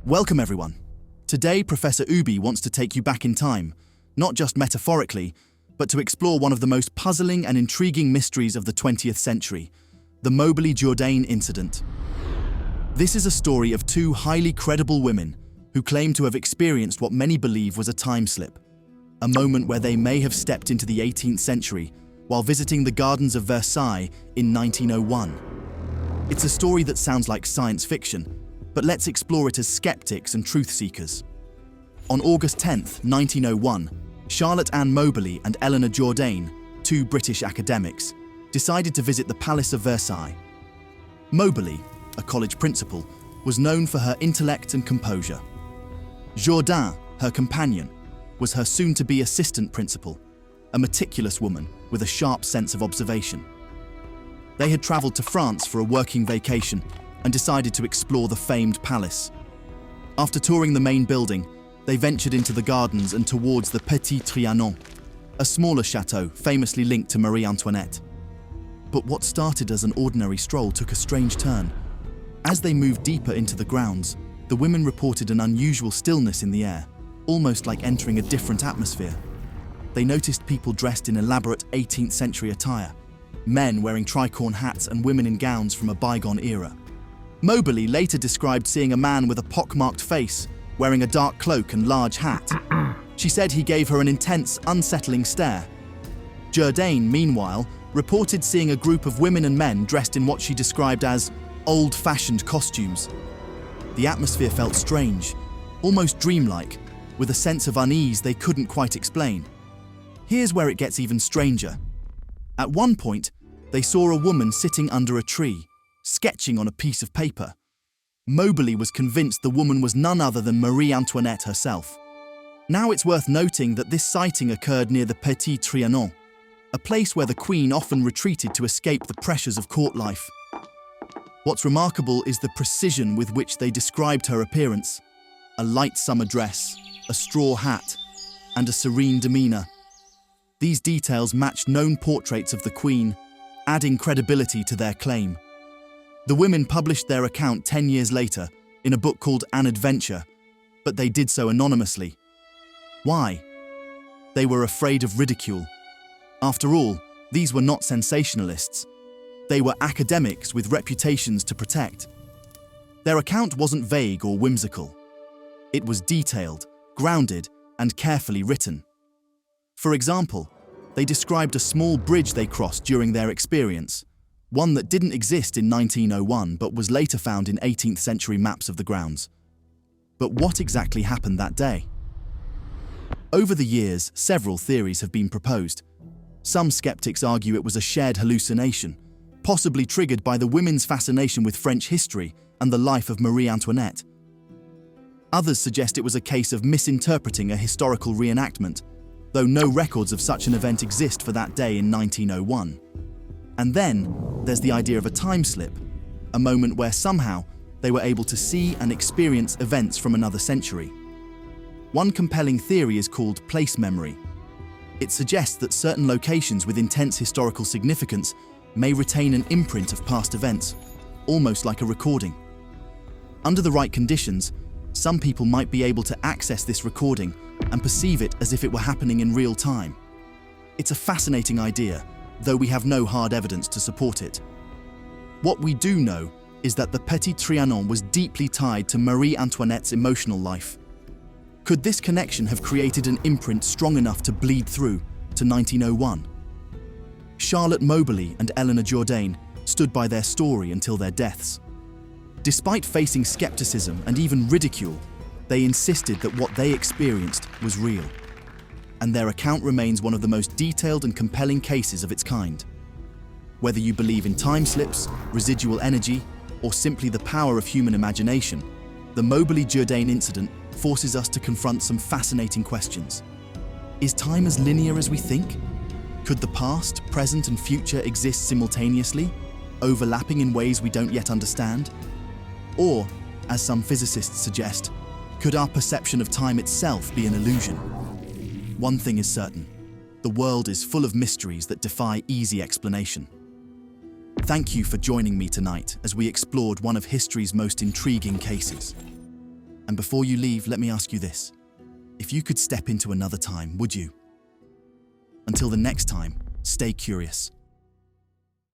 Welcome everyone. Today, Professor Ubi wants to take you back in time, not just metaphorically, but to explore one of the most puzzling and intriguing mysteries of the 20th century, the Moberly-Jourdain Incident. This is a story of two highly credible women who claim to have experienced what many believe was a time slip, a moment where they may have stepped into the 18th century while visiting the gardens of Versailles in 1901. It's a story that sounds like science fiction, but let's explore it as skeptics and truth seekers. On August 10th, 1901, Charlotte Ann Moberly and Eleanor Jourdain, two British academics, decided to visit the Palace of Versailles. Moberly, a college principal, was known for her intellect and composure. Jourdain, her companion, was her soon-to-be assistant principal, a meticulous woman with a sharp sense of observation. They had traveled to France for a working vacation and decided to explore the famed palace. After touring the main building, they ventured into the gardens and towards the Petit Trianon, a smaller chateau famously linked to Marie Antoinette. But what started as an ordinary stroll took a strange turn. As they moved deeper into the grounds, the women reported an unusual stillness in the air, almost like entering a different atmosphere. They noticed people dressed in elaborate 18th century attire, men wearing tricorn hats and women in gowns from a bygone era. Moberly later described seeing a man with a pockmarked face, wearing a dark cloak and large hat. She said he gave her an intense, unsettling stare. Jourdain, meanwhile, reported seeing a group of women and men dressed in what she described as old-fashioned costumes. The atmosphere felt strange, almost dreamlike, with a sense of unease they couldn't quite explain. Here's where it gets even stranger. At one point, they saw a woman sitting under a tree, sketching on a piece of paper. Moberly was convinced the woman was none other than Marie Antoinette herself. Now it's worth noting that this sighting occurred near the Petit Trianon, a place where the Queen often retreated to escape the pressures of court life. What's remarkable is the precision with which they described her appearance: a light summer dress, a straw hat, and a serene demeanor. These details matched known portraits of the Queen, adding credibility to their claim. The women published their account 10 years later in a book called An Adventure, but they did so anonymously. Why? They were afraid of ridicule. After all, these were not sensationalists. They were academics with reputations to protect. Their account wasn't vague or whimsical. It was detailed, grounded, and carefully written. For example, they described a small bridge they crossed during their experience, one that didn't exist in 1901 but was later found in 18th century maps of the grounds. But what exactly happened that day? Over the years, several theories have been proposed. Some skeptics argue it was a shared hallucination, possibly triggered by the women's fascination with French history and the life of Marie Antoinette. Others suggest it was a case of misinterpreting a historical reenactment, though no records of such an event exist for that day in 1901. And then, there's the idea of a time slip, a moment where somehow they were able to see and experience events from another century. One compelling theory is called place memory. It suggests that certain locations with intense historical significance may retain an imprint of past events, almost like a recording. Under the right conditions, some people might be able to access this recording and perceive it as if it were happening in real time. It's a fascinating idea, though we have no hard evidence to support it. What we do know is that the Petit Trianon was deeply tied to Marie Antoinette's emotional life. Could this connection have created an imprint strong enough to bleed through to 1901? Charlotte Moberly and Eleanor Jourdain stood by their story until their deaths. Despite facing skepticism and even ridicule, they insisted that what they experienced was real. And their account remains one of the most detailed and compelling cases of its kind. Whether you believe in time slips, residual energy, or simply the power of human imagination, the Moberly-Jourdain incident forces us to confront some fascinating questions. Is time as linear as we think? Could the past, present, and future exist simultaneously, overlapping in ways we don't yet understand? Or, as some physicists suggest, could our perception of time itself be an illusion? One thing is certain: the world is full of mysteries that defy easy explanation. Thank you for joining me tonight as we explored one of history's most intriguing cases. And before you leave, let me ask you this. If you could step into another time, would you? Until the next time, stay curious.